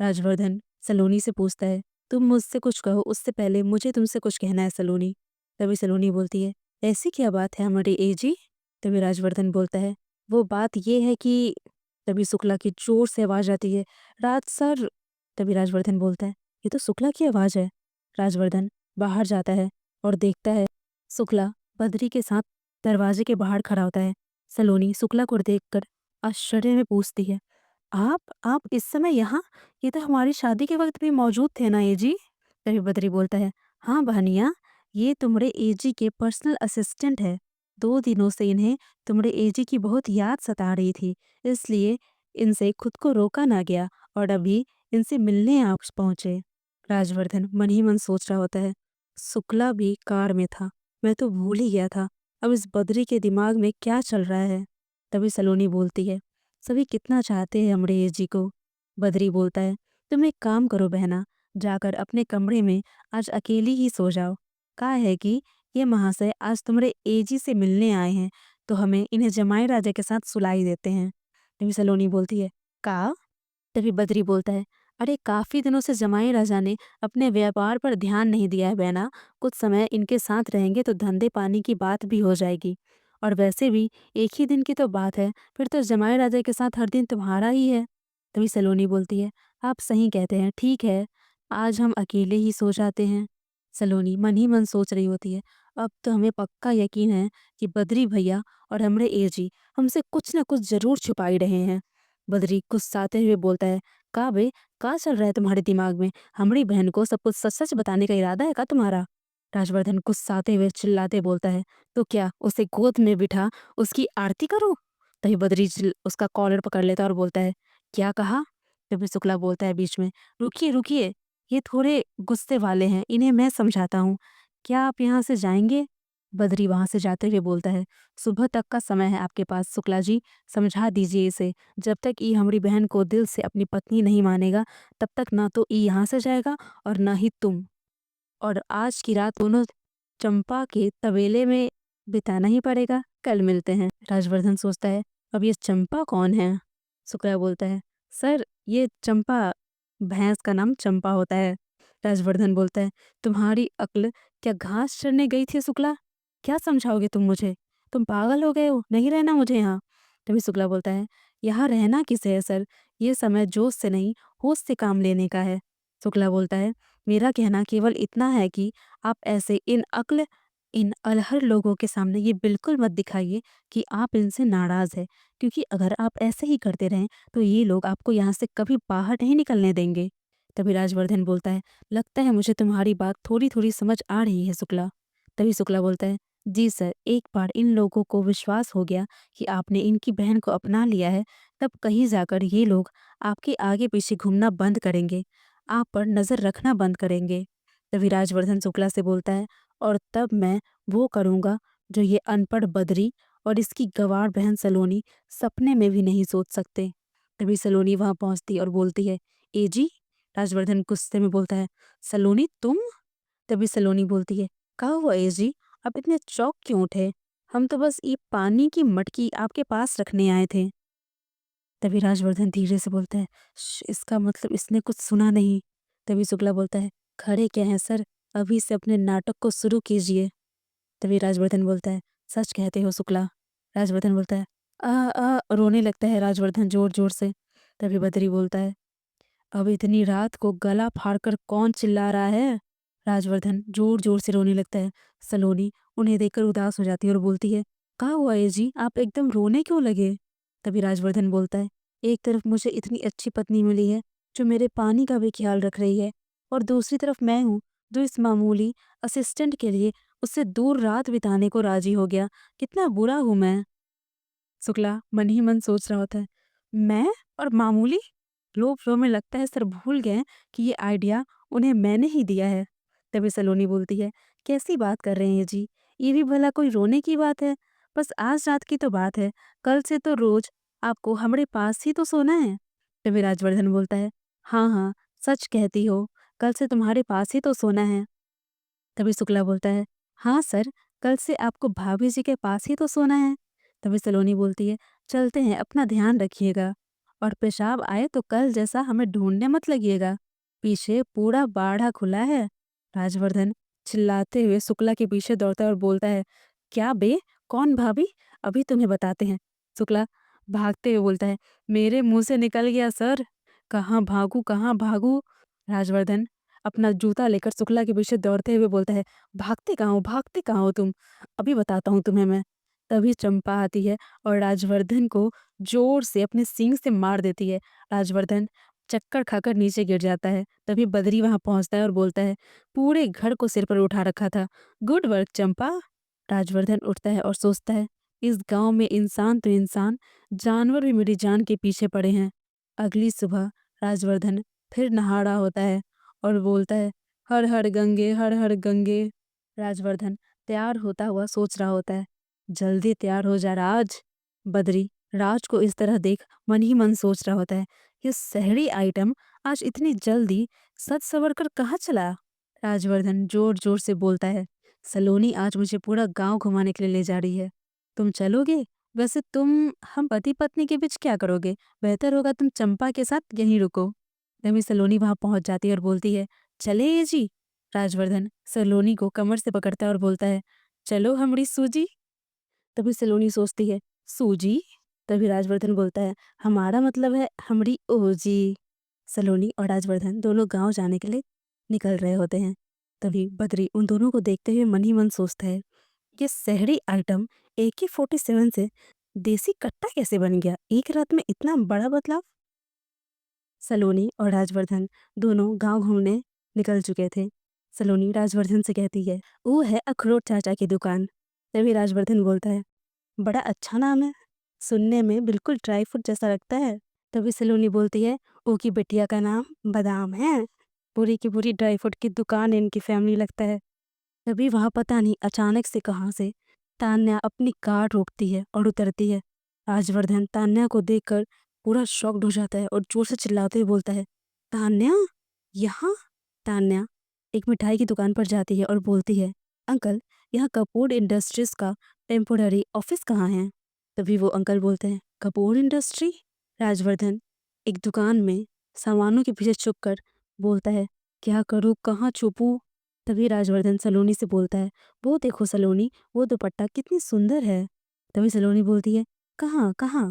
राजवर्धन सलोनी से पूछता है, तुम मुझसे कुछ कहो उससे पहले मुझे तुमसे कुछ कहना है सलोनी। तभी सलोनी बोलती है, ऐसी क्या बात है हमारे एजी? तभी राजवर्धन बोलता है, वो बात ये है कि तभी शुक्ला की जोर से आवाज आती है, राज सर। तभी राजवर्धन बोलता है, ये तो शुक्ला की आवाज है। राजवर्धन बाहर जाता है और देखता है शुक्ला बद्री के साथ दरवाजे के बाहर खड़ा होता है। सलोनी शुक्ला को देखकर आश्चर्य में पूछती है, आप इस समय यहाँ? ये तो हमारी शादी के वक्त भी मौजूद थे ना एजी? तभी बद्री बोलता है, हाँ बहनिया, ये तुम्हारे एजी के पर्सनल असिस्टेंट है। 2 दिनों से इन्हें तुम्हारे एजी की बहुत याद सता रही थी, इसलिए इनसे खुद को रोका ना गया और अभी इनसे मिलने आप पहुंचे। राजवर्धन मन ही मन सोच रहा होता है, शुक्ला भी कार में था, मैं तो भूल ही गया था। अब इस बद्री के दिमाग में क्या चल रहा है? तभी सलोनी बोलती है, सभी कितना चाहते हैं हमरे एजी को। बद्री बोलता है, तुम एक काम करो बहना, जाकर अपने कमरे में आज अकेली ही सो जाओ। कहा है कि ये महाशय आज तुम्हारे एजी से मिलने आए हैं, तो हमें इन्हें जमाई राजा के साथ सुलाई देते हैं। तभी सलोनी बोलती है, का? तभी बद्री बोलता है, अरे काफी दिनों से जमाई राजा ने अपने व्यापार पर ध्यान नहीं दिया है बहना। कुछ समय इनके साथ रहेंगे तो धंधे पानी की बात भी हो जाएगी। और वैसे भी एक ही दिन की तो बात है, फिर तो जमाई राजा के साथ हर दिन तुम्हारा ही है। तभी सलोनी बोलती है, आप सही कहते हैं, ठीक है, आज हम अकेले ही सो जाते हैं। सलोनी मन ही मन सोच रही होती है, अब तो हमें पक्का यकीन है कि बद्री भैया और हमरे एजी हमसे कुछ न कुछ जरूर छुपा ही रहे हैं। बद्री गुस्साते हुए बोलता है, का बे, का चल रहा है तुम्हारे दिमाग में? हमारी बहन को सब कुछ सच सच बताने का इरादा है का तुम्हारा? राजवर्धन गुस्साते हुए चिल्लाते बोलता है, तो क्या उसे गोद में बिठा उसकी आरती करूं? तभी बद्री उसका कॉलर पकड़ लेता है और बोलता है, क्या कहा? तभी शुक्ला बोलता है बीच में, रुकिए रुकिए, ये थोड़े गुस्से वाले हैं, इन्हें मैं समझाता हूँ। क्या आप यहाँ से जाएंगे? बद्री वहां से जाते हुए बोलता है, सुबह तक का समय है आपके पास शुक्ला जी, समझा दीजिए इसे। जब तक ये हमारी बहन को दिल से अपनी पत्नी नहीं मानेगा, तब तक ना तो ये यहाँ से जाएगा और ना ही तुम। और आज की रात दोनों चंपा के तबेले में बिताना ही पड़ेगा, कल मिलते हैं। राजवर्धन सोचता है, अब ये चंपा कौन है? शुक्ला बोलता है, सर ये चंपा, भैंस का नाम चंपा होता है। राजवर्धन बोलता है, तुम्हारी अक्ल क्या घास चरने गई थी शुक्ला? क्या समझाओगे तुम मुझे? तुम पागल हो गए हो, नहीं रहना मुझे यहाँ। तभी शुक्ला बोलता है, यहाँ रहना किसे है सर? ये समय जोश से नहीं, होश से काम लेने का है। शुक्ला बोलता है, मेरा कहना केवल इतना है कि आप ऐसे इन अलहर लोगों के सामने ये बिल्कुल मत दिखाइए कि आप इनसे नाराज है, क्योंकि अगर आप ऐसे ही करते रहें तो ये लोग आपको यहाँ से कभी बाहर नहीं निकलने देंगे। तभी राजवर्धन बोलता है, लगता है मुझे तुम्हारी बात थोड़ी थोड़ी समझ आ रही है शुक्ला। तभी शुक्ला बोलता है, जी सर, एक बार इन लोगों को विश्वास हो गया कि आपने इनकी बहन को अपना लिया है, तब कहीं जाकर ये लोग आपके आगे पीछे घूमना बंद करेंगे, आप पर नजर रखना बंद करेंगे। तभी राजवर्धन शुक्ला से बोलता है, और तब मैं वो करूँगा जो ये अनपढ़ बद्री और इसकी गंवार बहन सलोनी सपने में भी नहीं सोच सकते। तभी सलोनी वहां पहुंचती और बोलती है, एजी? राजवर्धन गुस्से में बोलता है, सलोनी तुम? तभी सलोनी बोलती है, कहा हुआ एजी, आप इतने चौक क्यों उठे? हम तो बस ये पानी की मटकी आपके पास रखने आए थे। तभी राजवर्धन धीरे से बोलता है, इसका मतलब इसने कुछ सुना नहीं। तभी शुक्ला बोलता है, खड़े क्या हैं सर, अभी से अपने नाटक को शुरू कीजिए। तभी राजवर्धन बोलता है, सच कहते हो शुक्ला? राजवर्धन बोलता है, रोने लगता है राजवर्धन जोर जोर से। तभी बद्री बोलता है, अब इतनी रात को गला फाड़कर कौन चिल्ला रहा है? राजवर्धन जोर जोर से रोने लगता है। सलोनी उन्हें देखकर उदास हो जाती है और बोलती है, कहा हुआ है जी, आप एकदम रोने क्यों लगे? तभी राजवर्धन बोलता है, एक तरफ मुझे इतनी अच्छी पत्नी मिली है जो मेरे पानी का भी ख्याल रख रही है, और दूसरी तरफ मैं हूँ जो इस मामूली असिस्टेंट के लिए उससे दूर रात बिताने को राजी हो गया। कितना बुरा हूं मैं। शुक्ला मन ही मन सोच रहा होता है, मैं और मामूली? लो फ्लो में लगता है सर भूल गए कि ये आइडिया उन्हें मैंने ही दिया है। तभी सलोनी बोलती है, कैसी बात कर रहे हैं जी, ये भी भला कोई रोने की बात है? बस आज रात की तो बात है, कल से तो रोज आपको हमारे पास ही तो सोना है। तभी राजवर्धन बोलता है, हाँ हाँ, सच कहती हो, कल से तुम्हारे पास ही तो सोना है। तभी शुक्ला बोलता है, हाँ सर, कल से आपको भाभी जी के पास ही तो सोना है। तभी सलोनी बोलती है, चलते हैं, अपना ध्यान रखिएगा। और पेशाब आए तो कल जैसा हमें ढूंढने मत लगिएगा, पीछे पूरा बाड़ा खुला है। राजवर्धन चिल्लाते हुए शुक्ला के पीछे दौड़ता है और बोलता है, क्या बे, कौन भाभी, अभी तुम्हें बताते हैं। शुक्ला भागते हुए बोलता है, मेरे मुंह से निकल गया सर, कहाँ भागू कहाँ भागू। राजवर्धन अपना जूता लेकर शुक्ला के पीछे दौड़ते हुए बोलता है, भागते कहाँ हो तुम, अभी बताता हूँ तुम्हें मैं। तभी चंपा आती है और राजवर्धन को जोर से अपने सींग से मार देती है। राजवर्धन चक्कर खाकर नीचे गिर जाता है। तभी बद्री वहां पहुंचता है और बोलता है, पूरे घर को सिर पर उठा रखा था, गुड वर्क चंपा। राजवर्धन उठता है और सोचता है, इस गांव में इंसान तो इंसान, जानवर भी मेरी जान के पीछे पड़े हैं। अगली सुबह राजवर्धन फिर नहा रहा होता है और बोलता है, हर हर गंगे हर हर गंगे। राजवर्धन तैयार होता हुआ सोच रहा होता है, जल्दी तैयार हो जा राज। बद्री राज को इस तरह देख मन ही मन सोच रहा होता है, ये शहरी आइटम आज इतनी जल्दी सज सवर कर कहाँ चला। राजवर्धन जोर जोर से बोलता है, सलोनी आज मुझे पूरा गांव घुमाने के लिए ले जा रही है, तुम चलोगे। वैसे तुम हम पति पत्नी के बीच क्या करोगे, बेहतर होगा तुम चंपा के साथ यहीं रुको। तभी सलोनी वहां पहुंच जाती है और बोलती है, चले ये जी। राजवर्धन सलोनी को कमर से पकड़ता है और बोलता है, चलो हमारी सूजी। तभी सलोनी सोचती है, सूजी। तभी राजवर्धन बोलता है, हमारा मतलब है हमारी ओजी। सलोनी और राजवर्धन दोनों गांव जाने के लिए निकल रहे होते हैं। तभी बद्री उन दोनों को देखते हुए मन ही मन सोचता है, ये शहरी आइटम AK-47 से देसी कट्टा कैसे बन गया, एक रात में इतना बड़ा बदलाव। सलोनी और राजवर्धन दोनों गांव घूमने निकल चुके थे। सलोनी राजवर्धन से कहती है, वो है अखरोट चाचा की दुकान। तभी राजवर्धन बोलता है, बड़ा अच्छा नाम है, सुनने में बिल्कुल ड्राई फ्रूट जैसा लगता है। तभी सलोनी बोलती है, ओ की बिटिया का नाम बादाम है, पूरी की पूरी ड्राई फ्रूट की दुकान है इनकी फैमिली लगता है। तभी वहां पता नहीं अचानक से कहाँ से तान्या अपनी कार रोकती है और उतरती है। राजवर्धन तान्या को देखकर पूरा शॉक्ड हो जाता है और जोर से चिल्लाते हुए बोलता है, तान्या, यहाँ। तान्या एक मिठाई की दुकान पर जाती है और बोलती है, अंकल, यहाँ कपूर इंडस्ट्रीज का टेम्पोररी ऑफिस कहाँ है। तभी वो अंकल बोलते हैं, कपूर इंडस्ट्री। राजवर्धन एक दुकान में सामानों के पीछे छुप कर बोलता है, क्या करूँ कहाँ छुपूं। तभी राजवर्धन सलोनी से बोलता है, वो देखो सलोनी, वो दुपट्टा कितनी सुंदर है। तभी सलोनी बोलती है, कहाँ कहाँ।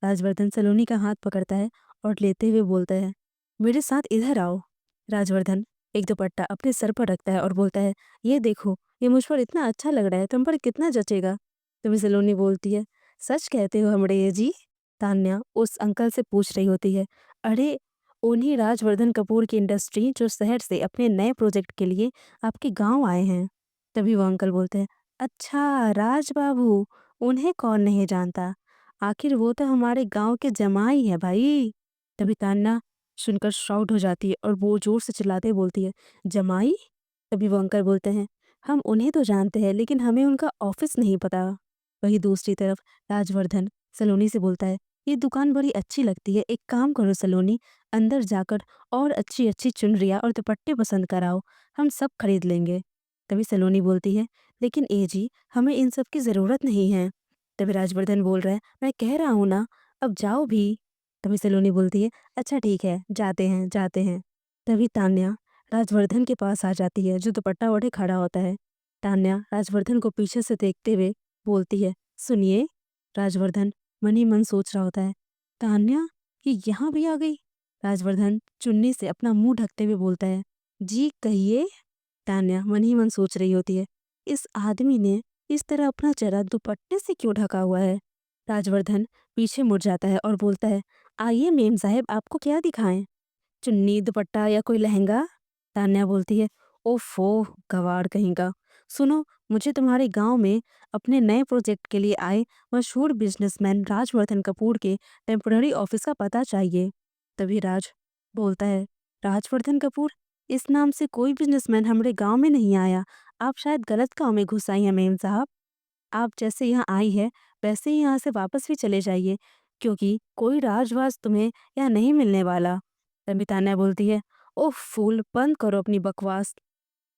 राजवर्धन सलोनी का हाथ पकड़ता है और लेते हुए बोलता है, मेरे साथ इधर आओ। राजवर्धन एक दुपट्टा अपने सर पर रखता है और बोलता है, ये देखो, ये मुझ पर इतना अच्छा लग रहा है, तुम पर कितना जचेगा। तभी सलोनी बोलती है, सच कहते हो हमड़े ये जी। तान्या उस अंकल से पूछ रही होती है, अरे उन्हीं राजवर्धन कपूर की इंडस्ट्री जो शहर से अपने नए प्रोजेक्ट के लिए आपके गांव आए हैं। तभी वो अंकल बोलते हैं, अच्छा राज बाबू, उन्हें कौन नहीं जानता, आखिर वो तो हमारे गांव के जमाई है भाई। तभी तान्या सुनकर शॉक्ड हो जाती है और वो जोर से चिल्लाते बोलती है, जमाई। तभी वो अंकल बोलते हैं, हम उन्हें तो जानते हैं लेकिन हमें उनका ऑफिस नहीं पता। वही दूसरी तरफ राजवर्धन सलोनी से बोलता है, ये दुकान बड़ी अच्छी लगती है, एक काम करो सलोनी, अंदर जाकर और अच्छी अच्छी चुनरियाँ और दुपट्टे पसंद कराओ, हम सब खरीद लेंगे। तभी सलोनी बोलती है, लेकिन ए जी, हमें इन सब की ज़रूरत नहीं है। तभी राजवर्धन बोल रहा है, मैं कह रहा हूँ ना, अब जाओ भी। तभी सलोनी बोलती है, अच्छा ठीक है, जाते हैं जाते हैं। तभी तान्या राजवर्धन के पास आ जाती है जो दुपट्टा ओढ़े खड़ा होता है। तान्या राजवर्धन को पीछे से देखते हुए बोलती है, सुनिए। राजवर्धन मन ही मन सोच रहा होता है, तान्या ये यहाँ भी आ गई। राजवर्धन चुन्नी से अपना मुंह ढकते हुए बोलता है, जी कहिए। तान्या मन ही मन सोच रही होती है, इस आदमी ने इस तरह अपना चेहरा दुपट्टे से क्यों ढका हुआ है। राजवर्धन पीछे मुड़ जाता है और बोलता है, आइए मेम साहब, आपको क्या दिखाएं, चुन्नी दुपट्टा या कोई लहंगा। तान्या बोलती है, ओफो गवार कहीं का, सुनो, मुझे तुम्हारे गांव में अपने नए प्रोजेक्ट के लिए आए मशहूर बिजनेसमैन राजवर्धन कपूर के टेम्पररी ऑफिस का पता चाहिए। तभी राज बोलता है, राजवर्धन कपूर, इस नाम से कोई बिजनेसमैन हमारे गांव में नहीं आया, आप शायद गलत गांव में घुस आई हैं मेम साहब। आप जैसे यहाँ आई है वैसे ही यहाँ से वापस भी चले जाइए, क्योंकि कोई राजवास तुम्हें यहाँ नहीं मिलने वाला। तभी तान्या बोलती है, ओह फूल, बंद करो अपनी बकवास।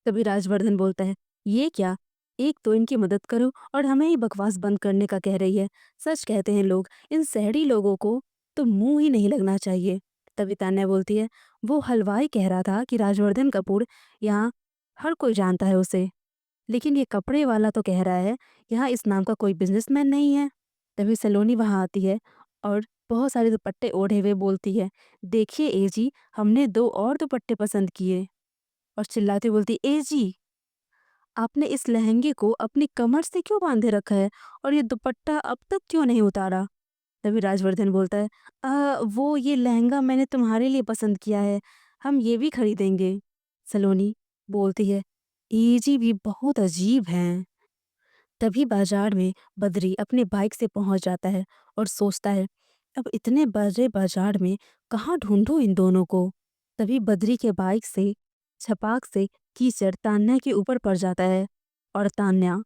तभी राजवर्धन बोलता है, ये क्या, एक तो इनकी मदद करो और हमें ही बकवास बंद करने का कह रही है। सच कहते हैं लोग, इन शहरी लोगों को तो मुँह ही नहीं लगना चाहिए। तभी तान्या बोलती है, वो हलवाई कह रहा था कि राजवर्धन कपूर यहाँ हर कोई जानता है उसे, लेकिन ये कपड़े वाला तो कह रहा है यहाँ इस नाम का कोई बिज़नेसमैन नहीं है। तभी सलोनी वहाँ आती है और बहुत सारे दुपट्टे ओढ़े हुए बोलती है, देखिए एजी, हमने 2 और दुपट्टे पसंद किए। और चिल्लाती बोलती, एजी, आपने इस लहंगे को अपनी कमर से क्यों बांधे रखा है और ये दुपट्टा अब तक क्यों नहीं उतारा? तभी राजवर्धन बोलता है, वो ये लहंगा मैंने तुम्हारे लिए पसंद किया है, हम ये भी खरीदेंगे। सलोनी बोलती है, एजी भी बहुत अजीब हैं। तभी बाजार में बद्री अपने बाइक से पहुंच जाता है और सोचता है, अब इतने बड़े बाजार में कहाँ ढूंढूं इन दोनों को। तभी बद्री के बाइक से छपाक से कीचड़ तान्या के ऊपर पड़ जाता है और तान्या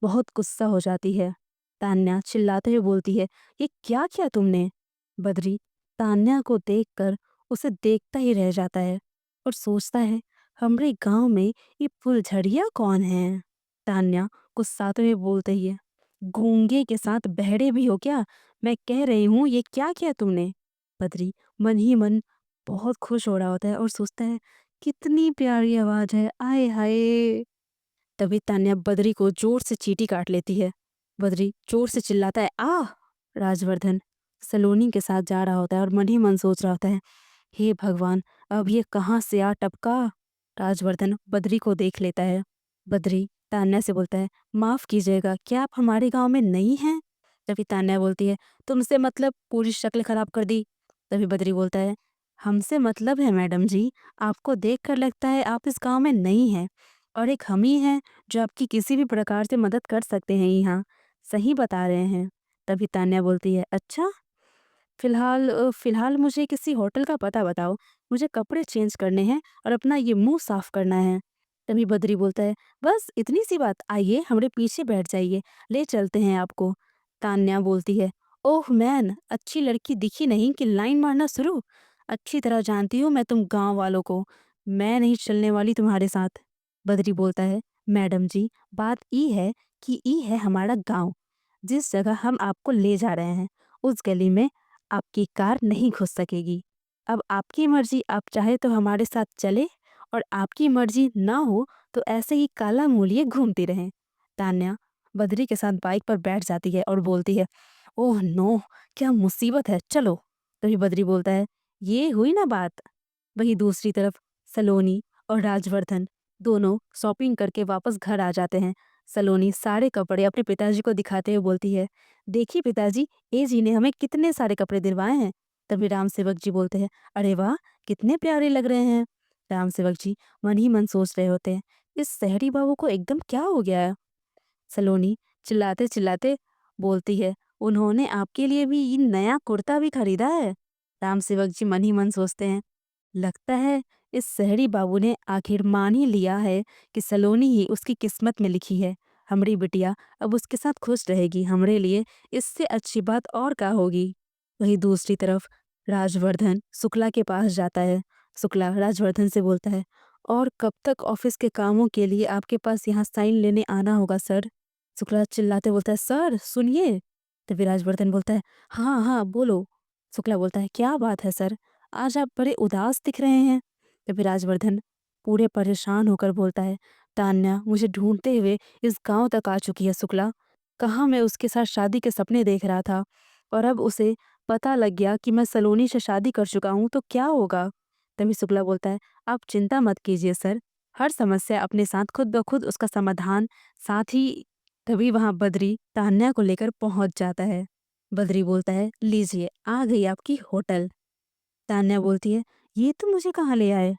बहुत गुस्सा हो जाती है। तान्या चिल्लाते हुए बोलती है, ये क्या किया तुमने? बद्री तान्या को देखकर उसे देखता ही रह जाता है और सोचता है, हमारे गांव में ये फुलझड़िया कौन है? तान्या गुस्साते हुए बोलते ही है, गूंगे के साथ बहरे भी हो क्या? मैं कह रही हूँ ये क्या किया तुमने? बद्री मन ही मन बहुत खुश हो रहा होता है और सोचता है, कितनी प्यारी आवाज है, आए हाय। तभी तान्या बद्री को जोर से चींटी काट लेती है। बद्री जोर से चिल्लाता है, आ। राजवर्धन सलोनी के साथ जा रहा होता है और मन ही मन सोच रहा होता है, हे भगवान, अब ये कहाँ से आ टपका। राजवर्धन बद्री को देख लेता है। बद्री तान्या से बोलता है, माफ कीजिएगा, क्या आप हमारे गांव में नई हैं? तभी तान्या बोलती है, तुमसे मतलब पूरी शक्ल खराब कर दी। तभी बद्री बोलता है, हमसे मतलब है मैडम जी, आपको देखकर लगता है आप इस गांव में नई हैं और एक हम ही हैं जो आपकी किसी भी प्रकार से मदद कर सकते हैं यहाँ। सही बता रहे हैं। तभी तान्या बोलती है, अच्छा, फिलहाल मुझे किसी होटल का पता बताओ, मुझे कपड़े चेंज करने हैं और अपना ये मुंह साफ करना है। तभी बद्री बोलता है, बस इतनी सी बात, आइए हमारे पीछे बैठ जाइए, ले चलते हैं आपको। तान्या बोलती है, ओह मैन, अच्छी लड़की दिखी नहीं कि लाइन मारना शुरू। अच्छी तरह जानती हूँ मैं तुम गांव वालों को, मैं नहीं चलने वाली तुम्हारे साथ। बद्री बोलता है, मैडम जी, बात ई है कि ई है हमारा गांव, जिस जगह हम आपको ले जा रहे हैं उस गली में आपकी कार नहीं घुस सकेगी। अब आपकी मर्जी, आप चाहे तो हमारे साथ चले और आपकी मर्जी ना हो तो ऐसे ही काला मूलिए घूमती रहें। तान्या बद्री के साथ बाइक पर बैठ जाती है और बोलती है, ओह नो, क्या मुसीबत है, चलो। तभी बद्री बोलता है, ये हुई ना बात। वहीं दूसरी तरफ सलोनी और राजवर्धन दोनों शॉपिंग करके वापस घर आ जाते हैं। सलोनी सारे कपड़े अपने पिताजी को दिखाते हुए बोलती है, देखिए पिताजी, ए जी ने हमें कितने सारे कपड़े दिलवाए हैं। तभी राम सेवक जी बोलते हैं, अरे वाह, कितने प्यारे लग रहे हैं। राम सेवक जी मन ही मन सोच रहे होते हैं, इस शहरी बाबू को एकदम क्या हो गया है। सलोनी चिल्लाते चिल्लाते बोलती है, उन्होंने आपके लिए भी ये नया कुर्ता भी खरीदा है। राम सेवक जी मन ही मन सोचते हैं, लगता है इस शहरी बाबू ने आखिर मान ही लिया है कि सलोनी ही उसकी किस्मत में लिखी है। हमारी बिटिया अब उसके साथ खुश रहेगी, हमरे लिए इससे अच्छी बात और क्या होगी। वहीं दूसरी तरफ राजवर्धन शुक्ला के पास जाता है। शुक्ला राजवर्धन से बोलता है, और कब तक ऑफिस के कामों के लिए आपके पास यहाँ साइन लेने आना होगा सर? शुक्ला चिल्लाते बोलता है, सर सुनिए। तभी राजवर्धन बोलता है, हाँ हाँ बोलो। शुक्ला बोलता है, क्या बात है सर, आज आप बड़े उदास दिख रहे हैं। तभी राजवर्धन पूरे परेशान होकर बोलता है, तान्या मुझे ढूंढते हुए इस गांव तक आ चुकी है शुक्ला। कहाँ मैं उसके साथ शादी के सपने देख रहा था और अब उसे पता लग गया कि मैं सलोनी से शादी कर चुका हूँ तो क्या होगा। तभी शुक्ला बोलता है, आप चिंता मत कीजिए सर, हर समस्या अपने साथ खुद ब खुद उसका समाधान साथ ही। तभी वहां बद्री तान्या को लेकर पहुंच जाता है। बद्री बोलता है, लीजिए आ गई आपकी होटल। तान्या बोलती है, ये तुम मुझे कहाँ ले आए?